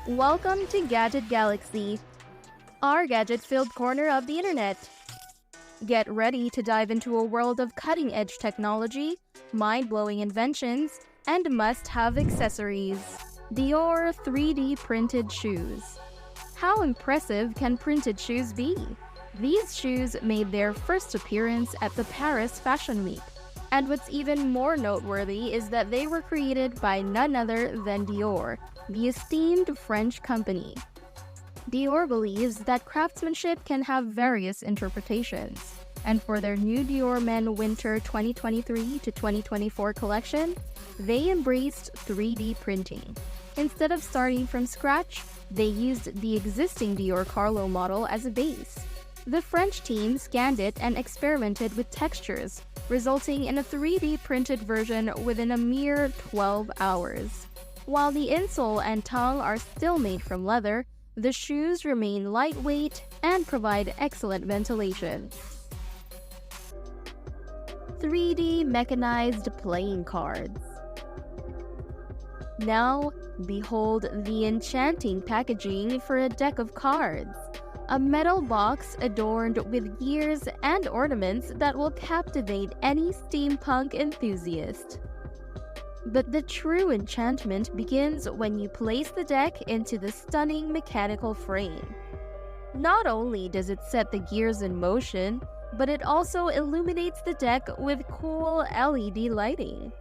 Welcome to Gadget Galaxy, our gadget-filled corner of the internet. Get ready to dive into a world of cutting-edge technology, mind-blowing inventions, and must-have accessories. Dior 3D printed shoes. How impressive can printed shoes be? These shoes made their first appearance at the Paris Fashion Week. And what's even more noteworthy is that they were created by none other than Dior, the esteemed French company. Dior believes that craftsmanship can have various interpretations, and for their new Dior Men Winter 2023 to 2024 collection, they embraced 3D printing. Instead of starting from scratch, they used the existing Dior Carlo model as a base. The French team scanned it and experimented with textures, resulting in a 3D printed version within a mere 12 hours. While the insole and tongue are still made from leather, the shoes remain lightweight and provide excellent ventilation. 3D mechanized playing cards. Now, behold the enchanting packaging for a deck of cards. A metal box adorned with gears and ornaments that will captivate any steampunk enthusiast. But the true enchantment begins when you place the deck into the stunning mechanical frame. Not only does it set the gears in motion, but it also illuminates the deck with cool LED lighting.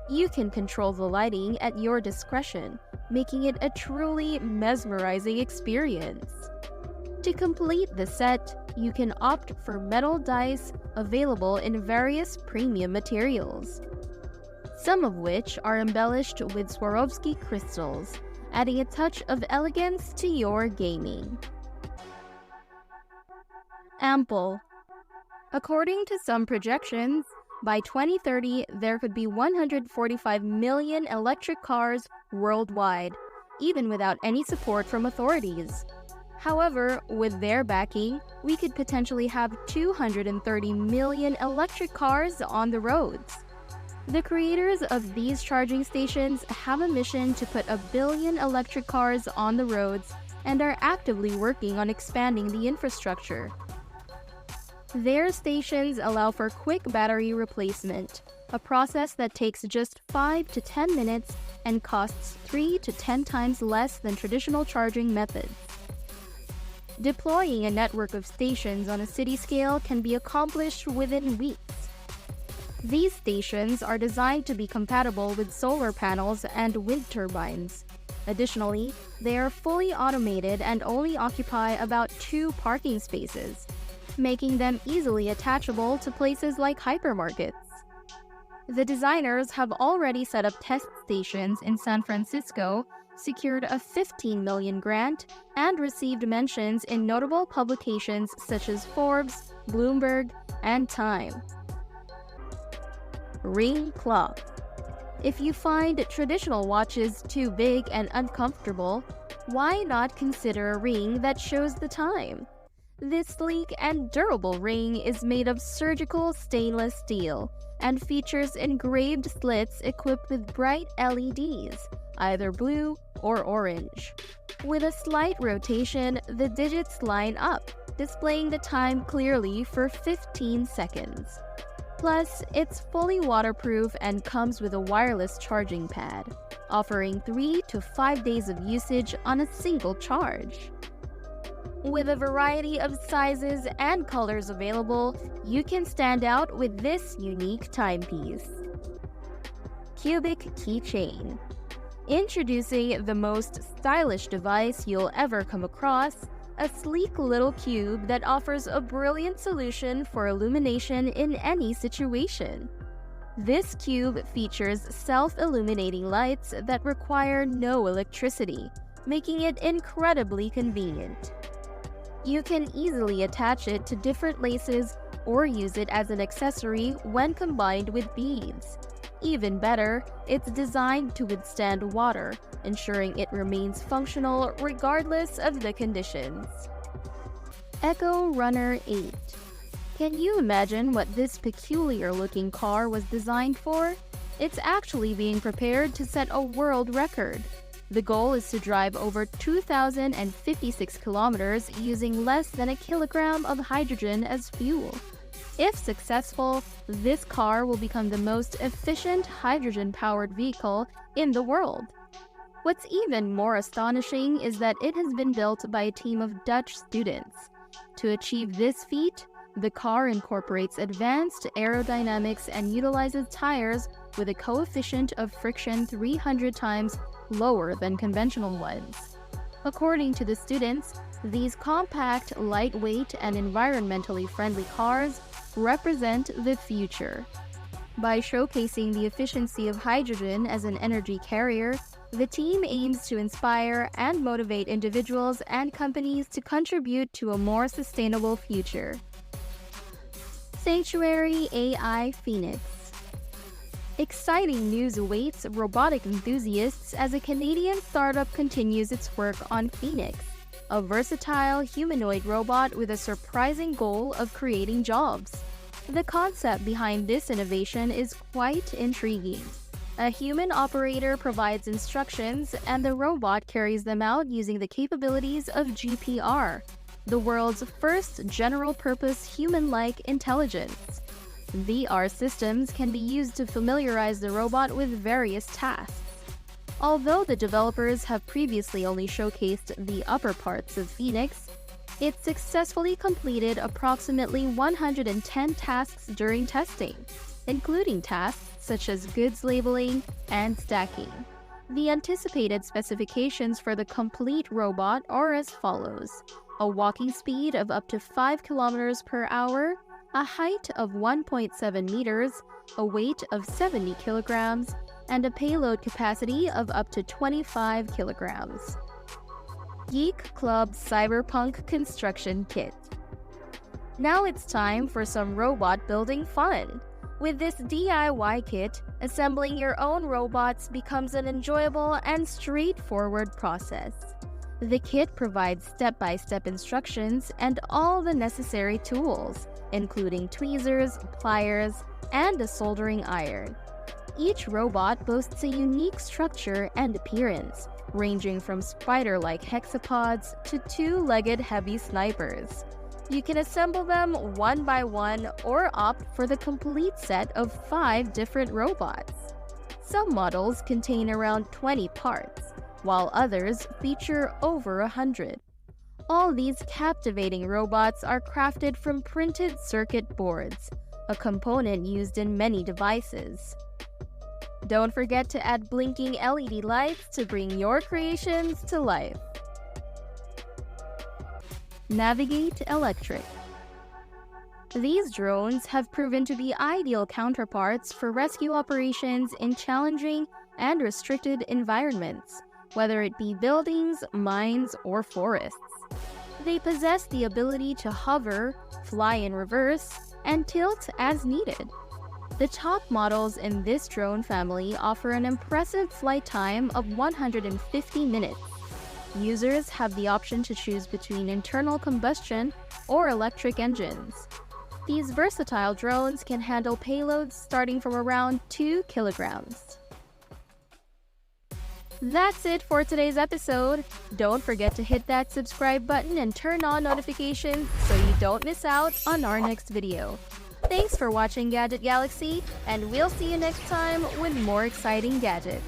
You can control the lighting at your discretion, making it a truly mesmerizing experience. To complete the set, you can opt for metal dice available in various premium materials, some of which are embellished with Swarovski crystals, adding a touch of elegance to your gaming. Ample. According to some projections, by 2030, there could be 145 million electric cars worldwide, even without any support from authorities. However, with their backing, we could potentially have 230 million electric cars on the roads. The creators of these charging stations have a mission to put 1 billion electric cars on the roads and are actively working on expanding the infrastructure. Their stations allow for quick battery replacement, a process that takes just 5 to 10 minutes and costs 3 to 10 times less than traditional charging methods. Deploying a network of stations on a city scale can be accomplished within weeks. These stations are designed to be compatible with solar panels and wind turbines. Additionally, they are fully automated and only occupy about 2 parking spaces, making them easily attachable to places like hypermarkets. The designers have already set up test stations in San Francisco, secured a $15 million grant, and received mentions in notable publications such as Forbes, Bloomberg, and Time. Ring clock. If you find traditional watches too big and uncomfortable, why not consider a ring that shows the time? This sleek and durable ring is made of surgical stainless steel and features engraved slits equipped with bright LEDs, either blue or orange. With a slight rotation, the digits line up, displaying the time clearly for 15 seconds. Plus, it's fully waterproof and comes with a wireless charging pad, offering 3 to 5 days of usage on a single charge. With a variety of sizes and colors available, you can stand out with this unique timepiece. Cubic Keychain. Introducing the most stylish device you'll ever come across, a sleek little cube that offers a brilliant solution for illumination in any situation. This cube features self-illuminating lights that require no electricity, making it incredibly convenient. You can easily attach it to different laces or use it as an accessory when combined with beads. Even better, it's designed to withstand water, ensuring it remains functional regardless of the conditions. Echo Runner 8. Can you imagine what this peculiar-looking car was designed for? It's actually being prepared to set a world record. The goal is to drive over 2,056 kilometers using less than a kilogram of hydrogen as fuel. If successful, this car will become the most efficient hydrogen-powered vehicle in the world. What's even more astonishing is that it has been built by a team of Dutch students. To achieve this feat, the car incorporates advanced aerodynamics and utilizes tires with a coefficient of friction 300 times lower than conventional ones. According to the students, these compact, lightweight, and environmentally friendly cars represent the future. By showcasing the efficiency of hydrogen as an energy carrier, the team aims to inspire and motivate individuals and companies to contribute to a more sustainable future. Sanctuary AI Phoenix. Exciting news awaits robotic enthusiasts as a Canadian startup continues its work on Phoenix, a versatile humanoid robot with a surprising goal of creating jobs. The concept behind this innovation is quite intriguing. A human operator provides instructions and the robot carries them out using the capabilities of GPR, the world's first general-purpose human-like intelligence. VR systems can be used to familiarize the robot with various tasks. Although the developers have previously only showcased the upper parts of Phoenix, it successfully completed approximately 110 tasks during testing, including tasks such as goods labeling and stacking. The anticipated specifications for the complete robot are as follows: a walking speed of up to 5 kilometers per hour, a height of 1.7 meters, a weight of 70 kilograms, and a payload capacity of up to 25 kilograms. Geek Club Cyberpunk Construction Kit. Now it's time for some robot building fun. With this DIY kit, assembling your own robots becomes an enjoyable and straightforward process. The kit provides step-by-step instructions and all the necessary tools, including tweezers, pliers, and a soldering iron. Each robot boasts a unique structure and appearance, ranging from spider-like hexapods to two-legged heavy snipers. You can assemble them one by one or opt for the complete set of 5 different robots. Some models contain around 20 parts, while others feature over 100. All these captivating robots are crafted from printed circuit boards, a component used in many devices. Don't forget to add blinking LED lights to bring your creations to life. Navig8 Electric. These drones have proven to be ideal counterparts for rescue operations in challenging and restricted environments, whether it be buildings, mines, or forests. They possess the ability to hover, fly in reverse, and tilt as needed. The top models in this drone family offer an impressive flight time of 150 minutes. Users have the option to choose between internal combustion or electric engines. These versatile drones can handle payloads starting from around 2 kilograms. That's it for today's episode. Don't forget to hit that subscribe button and turn on notifications so you don't miss out on our next video. Thanks for watching Gadget Galaxy, and we'll see you next time with more exciting gadgets.